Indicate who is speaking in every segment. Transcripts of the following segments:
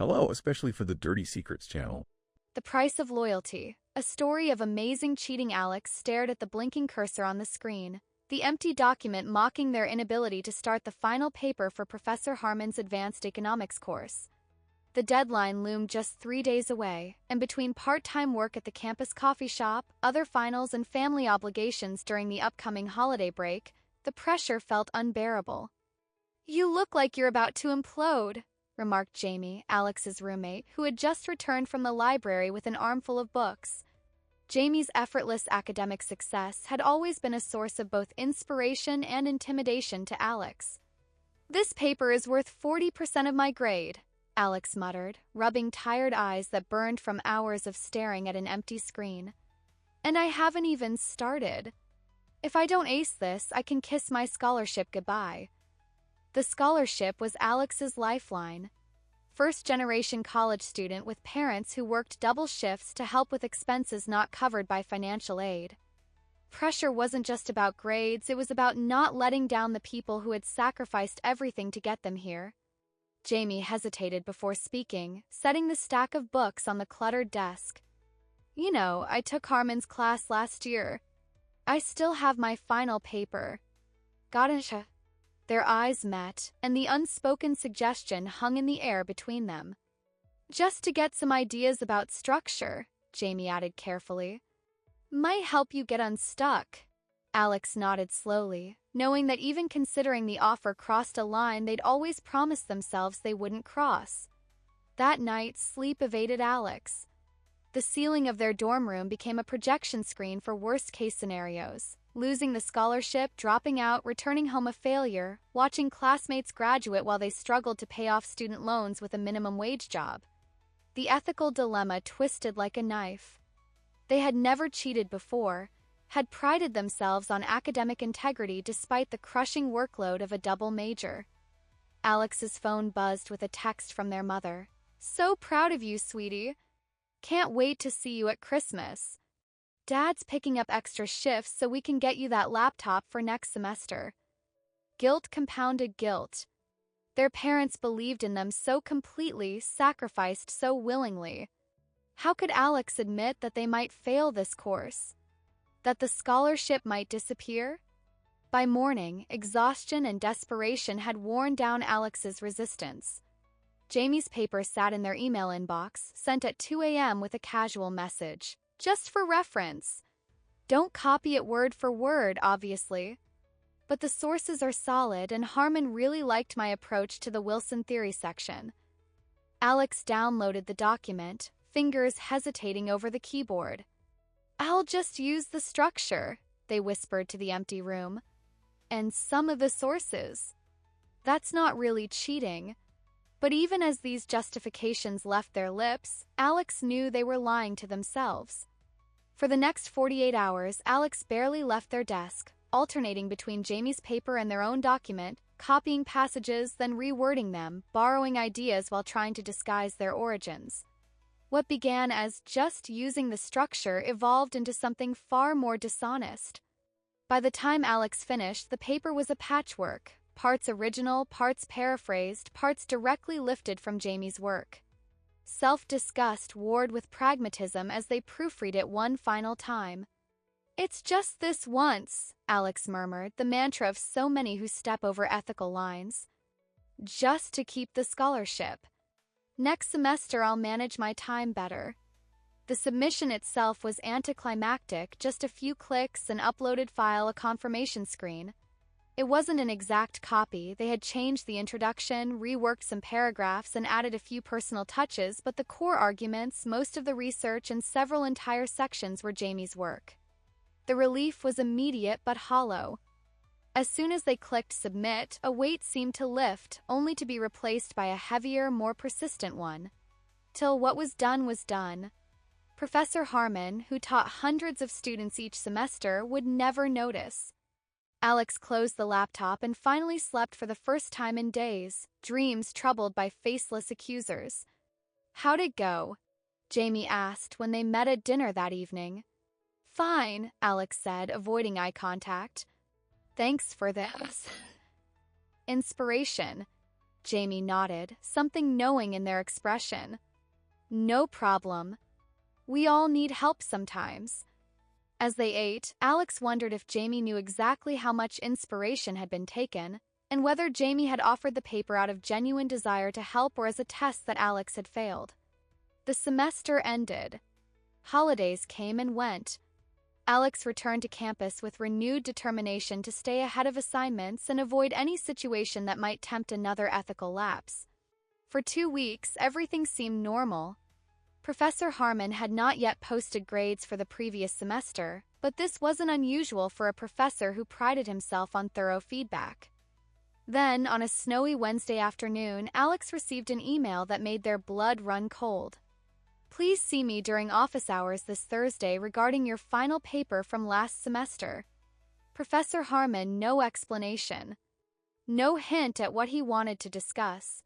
Speaker 1: Hello, especially for the Dirty Secrets channel.
Speaker 2: The Price of Loyalty. A story of amazing cheating. Alex stared at the blinking cursor on the screen, the empty document mocking their inability to start the final paper for Professor Harmon's advanced economics course. The deadline loomed just 3 days away, and between part-time work at the campus coffee shop, other finals, and family obligations during the upcoming holiday break, the pressure felt unbearable. "You look like you're about to implode," remarked Jamie, Alex's roommate, who had just returned from the library with an armful of books. Jamie's effortless academic success had always been a source of both inspiration and intimidation to Alex. "This paper is worth 40% of my grade," Alex muttered, rubbing tired eyes that burned from hours of staring at an empty screen. "And I haven't even started. If I don't ace this, I can kiss my scholarship goodbye." The scholarship was Alex's lifeline. First-generation college student with parents who worked double shifts to help with expenses not covered by financial aid. Pressure wasn't just about grades, it was about not letting down the people who had sacrificed everything to get them here. Jamie hesitated before speaking, setting the stack of books on the cluttered desk. "You know, I took Harmon's class last year. I still have my final paper." "Gotcha." Their eyes met, and the unspoken suggestion hung in the air between them. "Just to get some ideas about structure," Jamie added carefully. "Might help you get unstuck." Alex nodded slowly, knowing that even considering the offer crossed a line they'd always promised themselves they wouldn't cross. That night, sleep evaded Alex. The ceiling of their dorm room became a projection screen for worst-case scenarios. Losing the scholarship, dropping out, returning home a failure, watching classmates graduate while they struggled to pay off student loans with a minimum wage job. The ethical dilemma twisted like a knife. They had never cheated before, had prided themselves on academic integrity despite the crushing workload of a double major. Alex's phone buzzed with a text from their mother. "So proud of you, sweetie. Can't wait to see you at Christmas. Dad's picking up extra shifts so we can get you that laptop for next semester." Guilt compounded guilt. Their parents believed in them so completely, sacrificed so willingly. How could Alex admit that they might fail this course? That the scholarship might disappear? By morning, exhaustion and desperation had worn down Alex's resistance. Jamie's paper sat in their email inbox, sent at 2 a.m. with a casual message. "Just for reference. Don't copy it word for word, obviously. But the sources are solid, and Harmon really liked my approach to the Wilson theory section." Alex downloaded the document, fingers hesitating over the keyboard. "I'll just use the structure," they whispered to the empty room. "And some of the sources." That's not really cheating. But even as these justifications left their lips, Alex knew they were lying to themselves. For the next 48 hours, Alex barely left their desk, alternating between Jamie's paper and their own document, copying passages, then rewording them, borrowing ideas while trying to disguise their origins. What began as just using the structure evolved into something far more dishonest. By the time Alex finished, the paper was a patchwork, parts original, parts paraphrased, parts directly lifted from Jamie's work. Self-disgust warred with pragmatism as they proofread it one final time. "It's just this once," Alex murmured, the mantra of so many who step over ethical lines. "Just to keep the scholarship. Next semester I'll manage my time better." The submission itself was anticlimactic, just a few clicks, an uploaded file, a confirmation screen. It wasn't an exact copy. They had changed the introduction, reworked some paragraphs, and added a few personal touches, but the core arguments, most of the research, and several entire sections were Jamie's work. The relief was immediate but hollow. As soon as they clicked submit, a weight seemed to lift, only to be replaced by a heavier, more persistent one. Till what was done was done. Professor Harmon, who taught hundreds of students each semester, would never notice. Alex closed the laptop and finally slept for the first time in days, dreams troubled by faceless accusers. "How'd it go?" Jamie asked when they met at dinner that evening. "Fine," Alex said, avoiding eye contact. "Thanks for this." Inspiration. Jamie nodded, something knowing in their expression. No problem. We all need help sometimes. As they ate, Alex wondered if Jamie knew exactly how much inspiration had been taken, and whether Jamie had offered the paper out of genuine desire to help or as a test that Alex had failed. The semester ended. Holidays came and went. Alex returned to campus with renewed determination to stay ahead of assignments and avoid any situation that might tempt another ethical lapse. For 2 weeks, everything seemed normal. Professor Harmon had not yet posted grades for the previous semester, but this wasn't unusual for a professor who prided himself on thorough feedback. Then, on a snowy Wednesday afternoon, Alex received an email that made their blood run cold. Please see me during office hours this Thursday regarding your final paper from last semester. Professor Harmon, no explanation. No hint at what he wanted to discuss.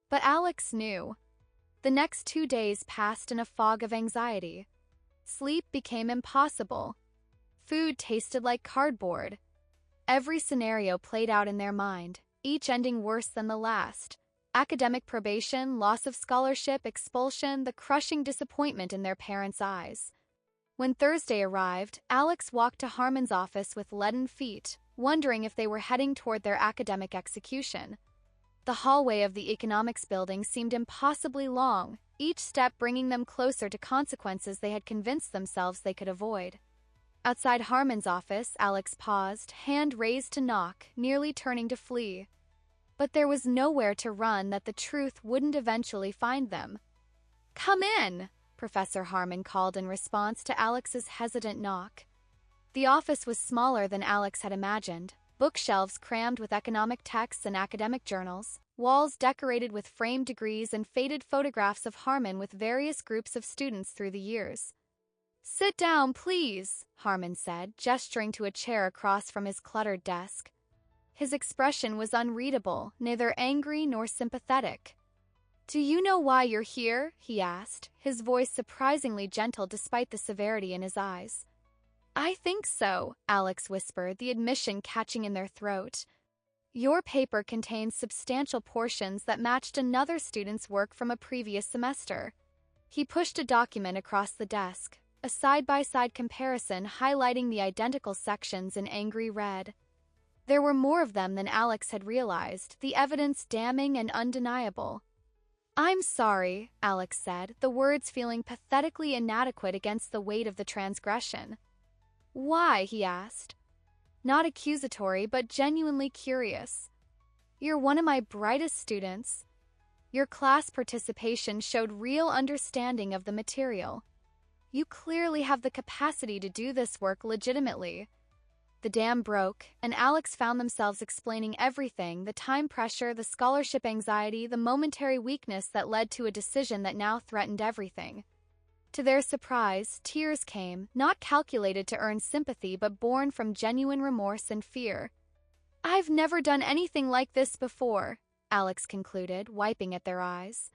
Speaker 2: But Alex knew. The next 2 days passed in a fog of anxiety. Sleep became impossible. Food tasted like cardboard. Every scenario played out in their mind, each ending worse than the last. Academic probation, loss of scholarship, expulsion, the crushing disappointment in their parents' eyes. When Thursday arrived, Alex walked to Harmon's office with leaden feet, wondering if they were heading toward their academic execution. The hallway of the economics building seemed impossibly long, each step bringing them closer to consequences they had convinced themselves they could avoid. Outside Harmon's office, Alex paused, hand raised to knock, nearly turning to flee. But there was nowhere to run that the truth wouldn't eventually find them. "Come in," Professor Harmon called in response to Alex's hesitant knock. The office was smaller than Alex had imagined, bookshelves crammed with economic texts and academic journals, walls decorated with framed degrees and faded photographs of Harmon with various groups of students through the years. "Sit down, please," Harmon said, gesturing to a chair across from his cluttered desk. His expression was unreadable, neither angry nor sympathetic. "Do you know why you're here?" he asked, his voice surprisingly gentle despite the severity in his eyes. "I think so," Alex whispered, the admission catching in their throat. "Your paper contains substantial portions that matched another student's work from a previous semester." He pushed a document across the desk, a side-by-side comparison highlighting the identical sections in angry red. There were more of them than Alex had realized, the evidence damning and undeniable. "I'm sorry," Alex said, the words feeling pathetically inadequate against the weight of the transgression. "Why?" he asked. Not accusatory, but genuinely curious. "You're one of my brightest students. Your class participation showed real understanding of the material. You clearly have the capacity to do this work legitimately." The dam broke, and Alex found themselves explaining everything, the time pressure, the scholarship anxiety, the momentary weakness that led to a decision that now threatened everything. To their surprise, tears came, not calculated to earn sympathy but born from genuine remorse and fear. "I've never done anything like this before," Alex concluded, wiping at their eyes.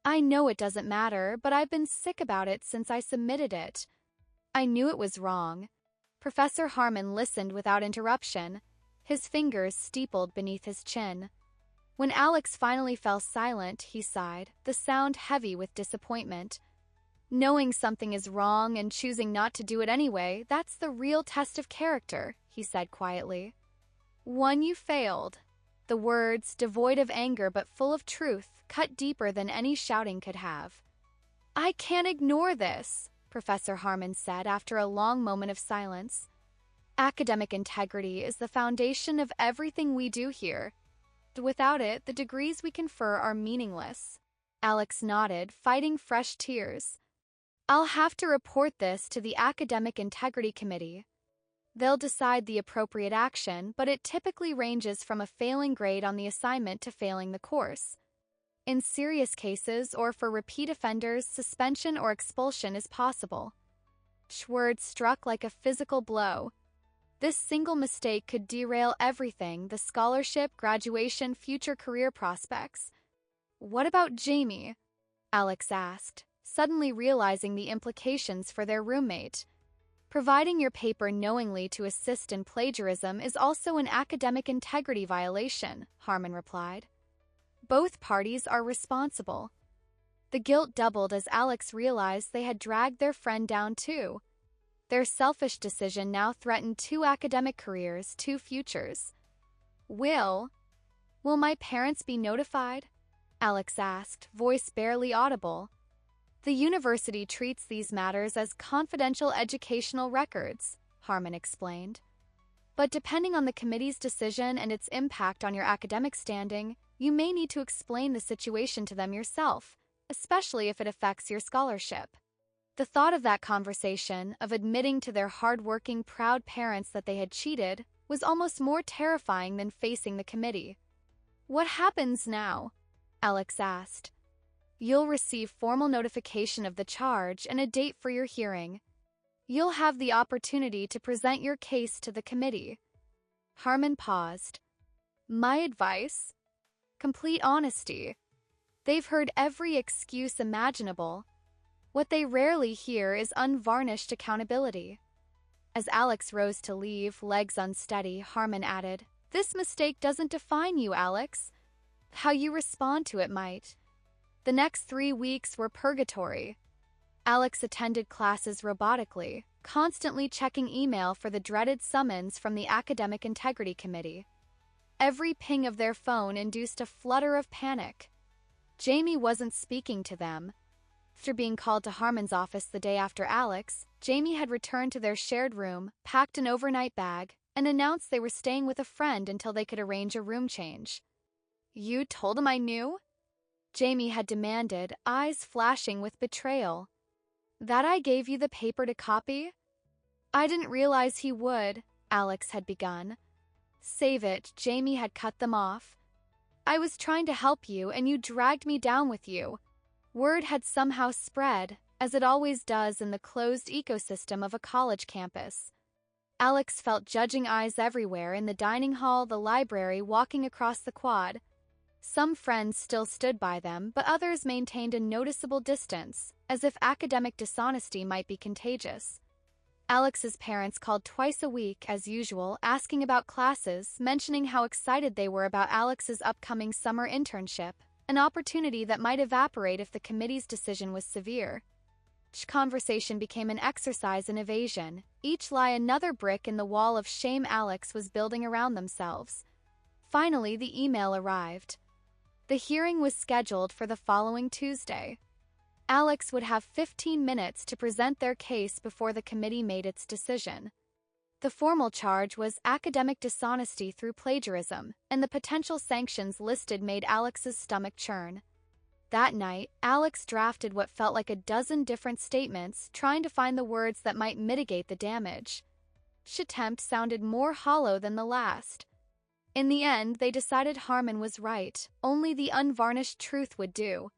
Speaker 2: "I know it doesn't matter, but I've been sick about it since I submitted it. I knew it was wrong." Professor Harmon listened without interruption, his fingers steepled beneath his chin. When Alex finally fell silent, he sighed, the sound heavy with disappointment. "Knowing something is wrong and choosing not to do it anyway, that's the real test of character," he said quietly. "One you failed." The words, devoid of anger but full of truth, cut deeper than any shouting could have. "I can't ignore this," Professor Harmon said after a long moment of silence. "Academic integrity is the foundation of everything we do here. Without it, the degrees we confer are meaningless." Alex nodded, fighting fresh tears. "I'll have to report this to the Academic Integrity Committee. They'll decide the appropriate action, but it typically ranges from a failing grade on the assignment to failing the course. In serious cases or for repeat offenders, suspension or expulsion is possible." Schwerd struck like a physical blow. This single mistake could derail everything, the scholarship, graduation, future career prospects. "What about Jamie?" Alex asked, suddenly realizing the implications for their roommate. "Providing your paper knowingly to assist in plagiarism is also an academic integrity violation," Harmon replied. Both parties are responsible. The guilt doubled as Alex realized they had dragged their friend down too. Their selfish decision now threatened 2 academic careers, 2 futures. Will my parents be notified? Alex asked, voice barely audible. The university treats these matters as confidential educational records, Harmon explained. But depending on the committee's decision and its impact on your academic standing, you may need to explain the situation to them yourself, especially if it affects your scholarship. The thought of that conversation, of admitting to their hard-working, proud parents that they had cheated, was almost more terrifying than facing the committee. What happens now? Alex asked. You'll receive formal notification of the charge and a date for your hearing. You'll have the opportunity to present your case to the committee. Harmon paused. My advice? Complete honesty. They've heard every excuse imaginable. What they rarely hear is unvarnished accountability. As Alex rose to leave, legs unsteady, Harmon added, This mistake doesn't define you, Alex. How you respond to it might. The next 3 weeks were purgatory. Alex attended classes robotically, constantly checking email for the dreaded summons from the Academic Integrity Committee. Every ping of their phone induced a flutter of panic. Jamie wasn't speaking to them. After being called to Harmon's office the day after Alex, Jamie had returned to their shared room, packed an overnight bag, and announced they were staying with a friend until they could arrange a room change. You told him I knew? Jamie had demanded, eyes flashing with betrayal. That I gave you the paper to copy? I didn't realize he would, Alex had begun. Save it, Jamie had cut them off. I was trying to help you, and you dragged me down with you. Word had somehow spread, as it always does in the closed ecosystem of a college campus. Alex felt judging eyes everywhere, in the dining hall, the library, walking across the quad. Some friends still stood by them, but others maintained a noticeable distance, as if academic dishonesty might be contagious. Alex's parents called twice a week, as usual, asking about classes, mentioning how excited they were about Alex's upcoming summer internship, an opportunity that might evaporate if the committee's decision was severe. Each conversation became an exercise in evasion, each lie another brick in the wall of shame Alex was building around themselves. Finally, the email arrived. The hearing was scheduled for the following Tuesday. Alex would have 15 minutes to present their case before the committee made its decision. The formal charge was academic dishonesty through plagiarism, and the potential sanctions listed made Alex's stomach churn. That night, Alex drafted what felt like a dozen different statements, trying to find the words that might mitigate the damage. Each attempt sounded more hollow than the last. In the end, they decided Harmon was right. Only the unvarnished truth would do.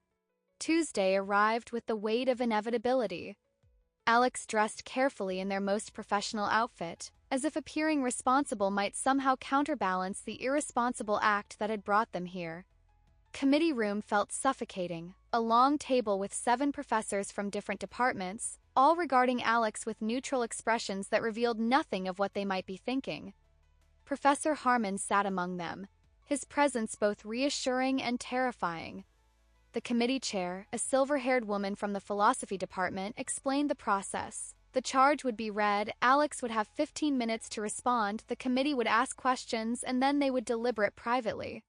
Speaker 2: Tuesday arrived with the weight of inevitability. Alex dressed carefully in their most professional outfit, as if appearing responsible might somehow counterbalance the irresponsible act that had brought them here. Committee room felt suffocating, a long table with 7 professors from different departments, all regarding Alex with neutral expressions that revealed nothing of what they might be thinking. Professor Harmon sat among them, his presence both reassuring and terrifying. The committee chair, a silver-haired woman from the philosophy department, explained the process. The charge would be read, Alex would have 15 minutes to respond, the committee would ask questions, and then they would deliberate privately.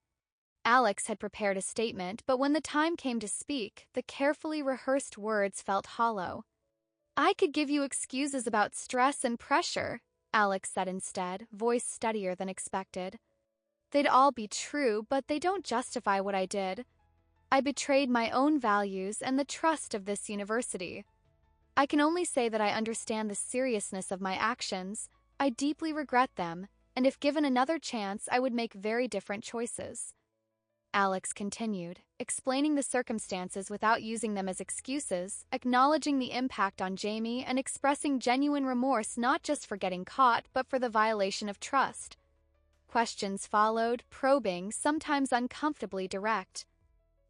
Speaker 2: Alex had prepared a statement, but when the time came to speak, the carefully rehearsed words felt hollow. I could give you excuses about stress and pressure, Alex said instead, voice steadier than expected. They'd all be true, but they don't justify what I did. I betrayed my own values and the trust of this university. I can only say that I understand the seriousness of my actions, I deeply regret them, and if given another chance, I would make very different choices. Alex continued, explaining the circumstances without using them as excuses, acknowledging the impact on Jamie and expressing genuine remorse not just for getting caught, but for the violation of trust. Questions followed, probing, sometimes uncomfortably direct.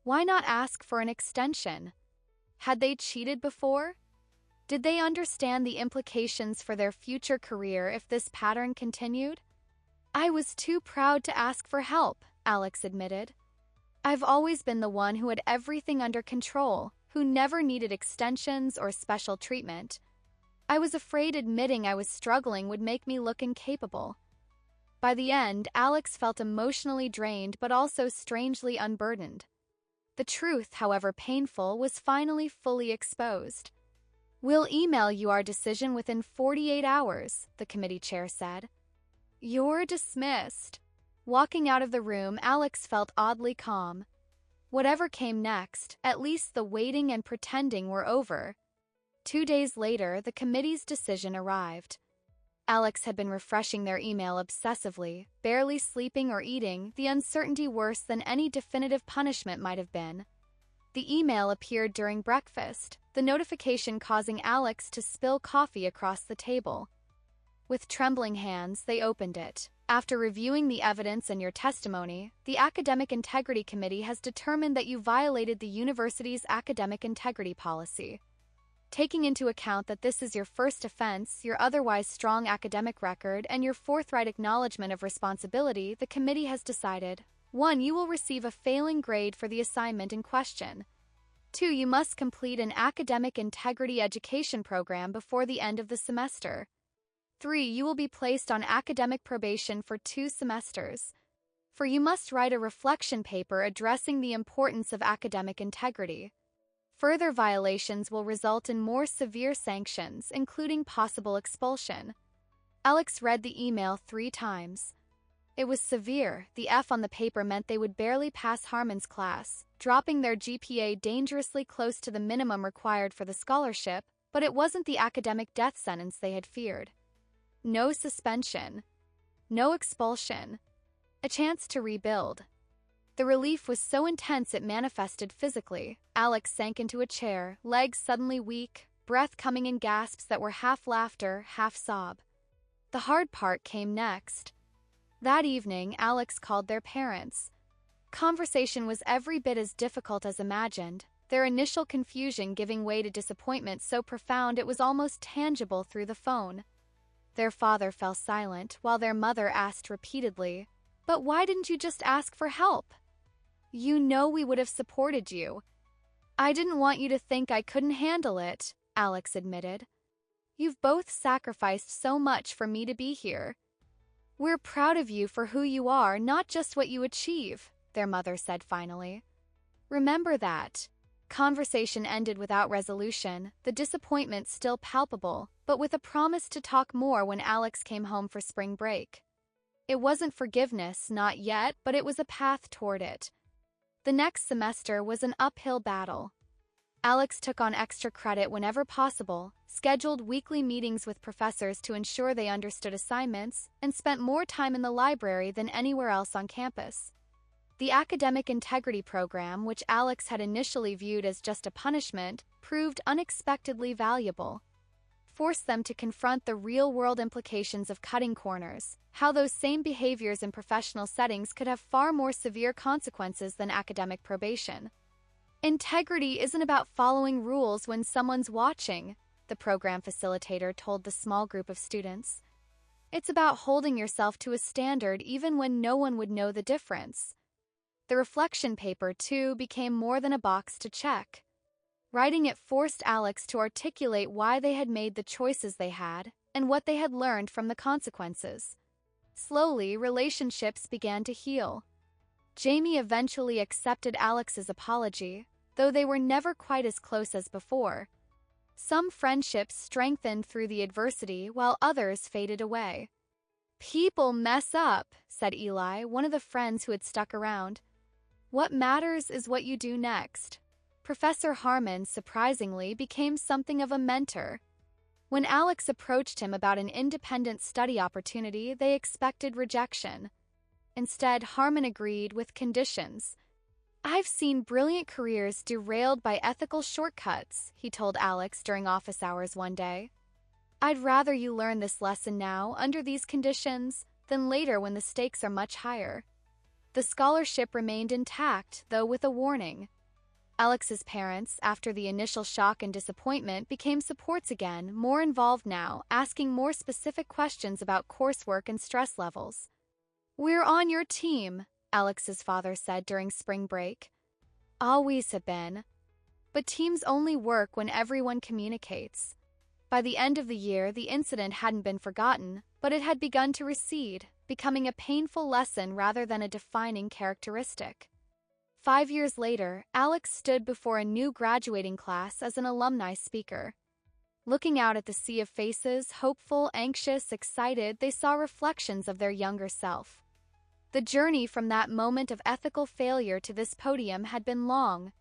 Speaker 2: Why not ask for an extension? Had they cheated before? Did they understand the implications for their future career if this pattern continued? I was too proud to ask for help, Alex admitted. I've always been the one who had everything under control, who never needed extensions or special treatment. I was afraid admitting I was struggling would make me look incapable. By the end, Alex felt emotionally drained but also strangely unburdened. The truth, however painful, was finally fully exposed. "We'll email you our decision within 48 hours, the committee chair said. "You're dismissed." Walking out of the room, Alex felt oddly calm. Whatever came next, at least the waiting and pretending were over. 2 days later, the committee's decision arrived. Alex had been refreshing their email obsessively, barely sleeping or eating, the uncertainty worse than any definitive punishment might have been. The email appeared during breakfast, the notification causing Alex to spill coffee across the table. With trembling hands, they opened it. "After reviewing the evidence and your testimony, the Academic Integrity Committee has determined that you violated the university's academic integrity policy. Taking into account that this is your first offense, your otherwise strong academic record, and your forthright acknowledgement of responsibility, the committee has decided: 1. You will receive a failing grade for the assignment in question. 2. You must complete an academic integrity education program before the end of the semester. 3. You will be placed on academic probation for 2 semesters. 4. You must write a reflection paper addressing the importance of academic integrity. Further violations will result in more severe sanctions, including possible expulsion." Alex read the email 3 times. It was severe. The F on the paper meant they would barely pass Harmon's class, dropping their GPA dangerously close to the minimum required for the scholarship, but it wasn't the academic death sentence they had feared. No suspension. No expulsion. A chance to rebuild. The relief was so intense it manifested physically. Alex sank into a chair, legs suddenly weak, breath coming in gasps that were half laughter, half sob. The hard part came next. That evening, Alex called their parents. Conversation was every bit as difficult as imagined, their initial confusion giving way to disappointment so profound it was almost tangible through the phone. Their father fell silent, while their mother asked repeatedly, "But why didn't you just ask for help? You know we would have supported you." "I didn't want you to think I couldn't handle it," Alex admitted. "You've both sacrificed so much for me to be here. We're proud of you for who you are, not just what you achieve," their mother said finally. "Remember that." Conversation ended without resolution, the disappointment still palpable, but with a promise to talk more when Alex came home for spring break. It wasn't forgiveness, not yet, but it was a path toward it. The next semester was an uphill battle. Alex took on extra credit whenever possible, scheduled weekly meetings with professors to ensure they understood assignments, and spent more time in the library than anywhere else on campus. The academic integrity program, which Alex had initially viewed as just a punishment, proved unexpectedly valuable. Forced them to confront the real-world implications of cutting corners, how those same behaviors in professional settings could have far more severe consequences than academic probation. "Integrity isn't about following rules when someone's watching," the program facilitator told the small group of students. "It's about holding yourself to a standard even when no one would know the difference." The reflection paper, too, became more than a box to check. Writing it forced Alex to articulate why they had made the choices they had and what they had learned from the consequences. Slowly, relationships began to heal. Jamie eventually accepted Alex's apology, though they were never quite as close as before. Some friendships strengthened through the adversity, while others faded away. "People mess up," said Eli, one of the friends who had stuck around. "What matters is what you do next." Professor Harmon, surprisingly, became something of a mentor. When Alex approached him about an independent study opportunity, they expected rejection. Instead, Harmon agreed with conditions. "I've seen brilliant careers derailed by ethical shortcuts," he told Alex during office hours one day. "I'd rather you learn this lesson now, under these conditions, than later when the stakes are much higher." The scholarship remained intact, though with a warning. Alex's parents, after the initial shock and disappointment, became supports again, more involved now, asking more specific questions about coursework and stress levels. "We're on your team," Alex's father said during spring break. Always have been. But teams only work when everyone communicates. By the end of the year, the incident hadn't been forgotten, but it had begun to recede, becoming a painful lesson rather than a defining characteristic. 5 years later, Alex stood before a new graduating class as an alumni speaker. Looking out at the sea of faces, hopeful, anxious, excited, they saw reflections of their younger self. The journey from that moment of ethical failure to this podium had been long.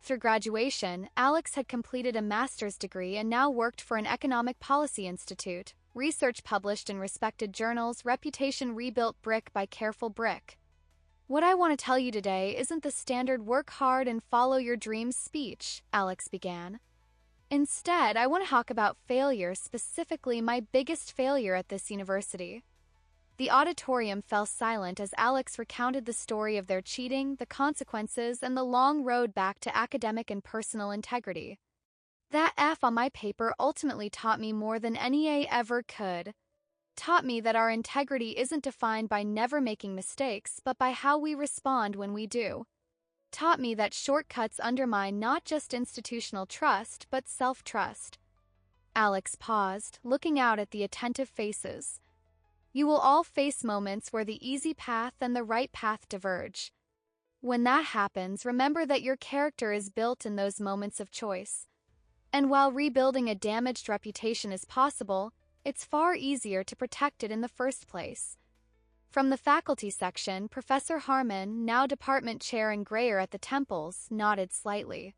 Speaker 2: Through graduation, Alex had completed a master's degree and now worked for an economic policy institute. Research published in respected journals, reputation rebuilt brick by careful brick. What I want to tell you today isn't the standard work hard and follow your dreams speech, Alex began. Instead, I want to talk about failure, specifically my biggest failure at this university. The auditorium fell silent as Alex recounted the story of their cheating, the consequences, and the long road back to academic and personal integrity. That F on my paper ultimately taught me more than any A ever could. Taught me that our integrity isn't defined by never making mistakes, but by how we respond when we do. Taught me that shortcuts undermine not just institutional trust, but self-trust. Alex paused, looking out at the attentive faces. You will all face moments where the easy path and the right path diverge. When that happens, remember that your character is built in those moments of choice. And while rebuilding a damaged reputation is possible, it's far easier to protect it in the first place. From the faculty section, Professor Harmon, now department chair and grayer at the temples, nodded slightly.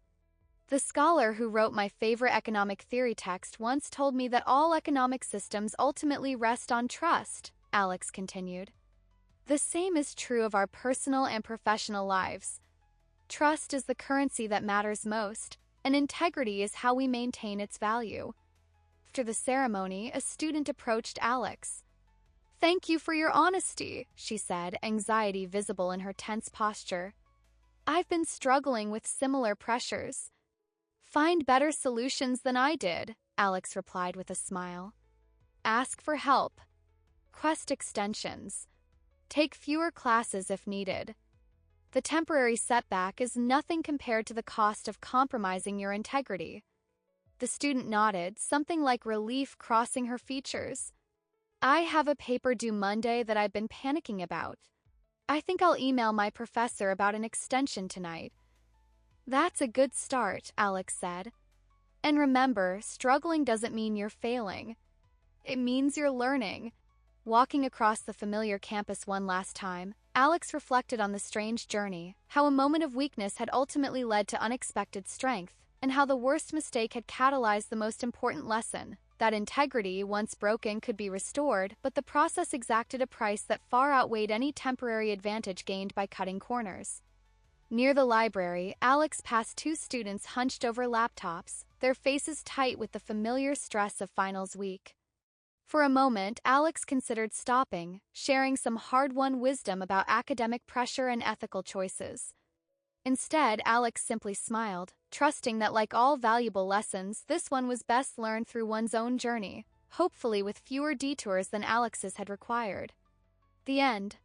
Speaker 2: The scholar who wrote my favorite economic theory text once told me that all economic systems ultimately rest on trust, Alex continued. The same is true of our personal and professional lives. Trust is the currency that matters most, and integrity is how we maintain its value. After the ceremony, a student approached Alex. Thank you for your honesty, she said, anxiety visible in her tense posture. I've been struggling with similar pressures. Find better solutions than I did, Alex replied with a smile. Ask for help. Quest extensions. Take fewer classes if needed. The temporary setback is nothing compared to the cost of compromising your integrity. The student nodded, something like relief crossing her features. I have a paper due Monday that I've been panicking about. I think I'll email my professor about an extension tonight. That's a good start, Alex said. And remember, struggling doesn't mean you're failing. It means you're learning. Walking across the familiar campus one last time, Alex reflected on the strange journey, how a moment of weakness had ultimately led to unexpected strength, and how the worst mistake had catalyzed the most important lesson, that integrity, once broken, could be restored, but the process exacted a price that far outweighed any temporary advantage gained by cutting corners. Near the library, Alex passed two students hunched over laptops, their faces tight with the familiar stress of finals week. For a moment, Alex considered stopping, sharing some hard-won wisdom about academic pressure and ethical choices. Instead, Alex simply smiled, trusting that like all valuable lessons, this one was best learned through one's own journey, hopefully with fewer detours than Alex's had required. The end.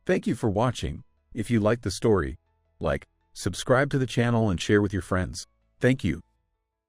Speaker 1: Thank you for watching. If you liked the story, like, subscribe to the channel and share with your friends. Thank you.